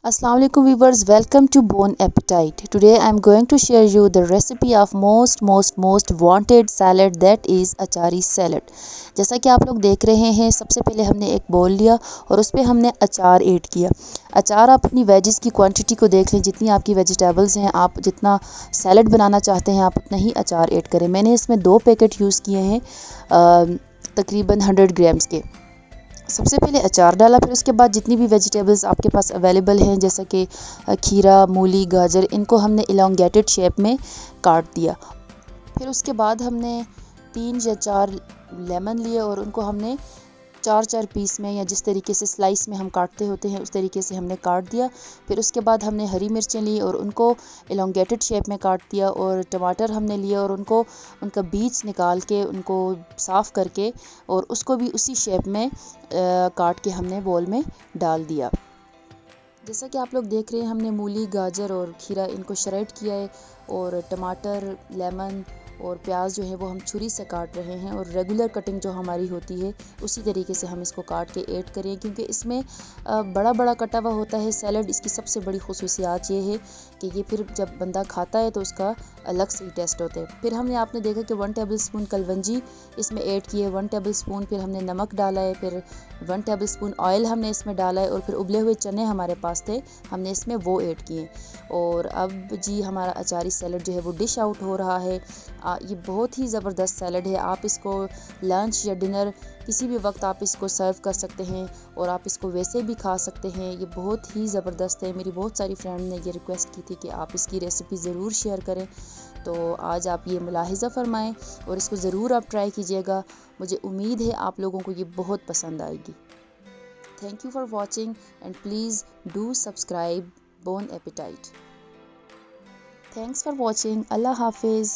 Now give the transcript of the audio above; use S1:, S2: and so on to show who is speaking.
S1: Assalamu alaikum viewers, welcome to Bon Appetite. Today I am going to share you the recipe of most wanted salad, that is achari salad. जैसा कि आप लोग देख रहे हैं, सबसे पहले हमने एक बोल लिया और उस पर हमने अचार ऐड किया। अचार आप अपनी वेजिस की क्वांटिटी को देख लें, जितनी आपकी वेजिटेबल्स हैं, आप जितना सैलड बनाना चाहते हैं आप उतना ही अचार ऐड करें। मैंने इसमें 2 पैकेट यूज़ किए हैं तकरीबन 100 ग्राम्स के। सबसे पहले अचार डाला, फिर उसके बाद जितनी भी वेजिटेबल्स आपके पास अवेलेबल हैं जैसा कि खीरा, मूली, गाजर, इनको हमने इलोंगेटेड शेप में काट दिया। फिर उसके बाद हमने 3 या 4 लेमन लिए और उनको हमने 4 पीस में या जिस तरीके से स्लाइस में हम काटते होते हैं उस तरीके से हमने काट दिया। फिर उसके बाद हमने हरी मिर्चें ली और उनको इलोंगेटेड शेप में काट दिया, और टमाटर हमने लिए और उनका बीज निकाल के उनको साफ़ करके और उसको भी उसी शेप में काट के हमने बोल में डाल दिया। जैसा कि आप लोग देख रहे हैं, हमने मूली, गाजर और खीरा इनको श्रेड किया है, और टमाटर, लेमन और प्याज जो है वो हम छुरी से काट रहे हैं, और रेगुलर कटिंग जो हमारी होती है उसी तरीके से हम इसको काट के ऐड करें, क्योंकि इसमें बड़ा कटा हुआ होता है सैलड। इसकी सबसे बड़ी खुसूसियात ये है कि ये फिर जब बंदा खाता है तो उसका अलग से ही टेस्ट होता है। फिर हमने आपने देखा कि 1 टेबल स्पून कलवंजी इसमें ऐड किए, 1 टेबल स्पून फिर हमने नमक डाला है, फिर 1 टेबल स्पून ऑयल हमने इसमें डाला है, और फिर उबले हुए चने हमारे पास थे, हमने इसमें वो ऐड किए। और अब जी हमारा अचारी सैलड जो है वो डिश आउट हो रहा है। ये बहुत ही ज़बरदस्त सैलड है। आप इसको लंच या डिनर किसी भी वक्त आप इसको सर्व कर सकते हैं, और आप इसको वैसे भी खा सकते हैं। ये बहुत ही ज़बरदस्त है। मेरी बहुत सारी फ्रेंड ने ये रिक्वेस्ट की थी कि आप इसकी रेसिपी ज़रूर शेयर करें, तो आज आप ये मुलाहिज़ा फरमाएं और इसको ज़रूर आप ट्राई कीजिएगा। मुझे उम्मीद है आप लोगों को ये बहुत पसंद आएगी। Thank you for watching and please do subscribe bon appetit. Thanks for watching. अल्लाह हाफिज़।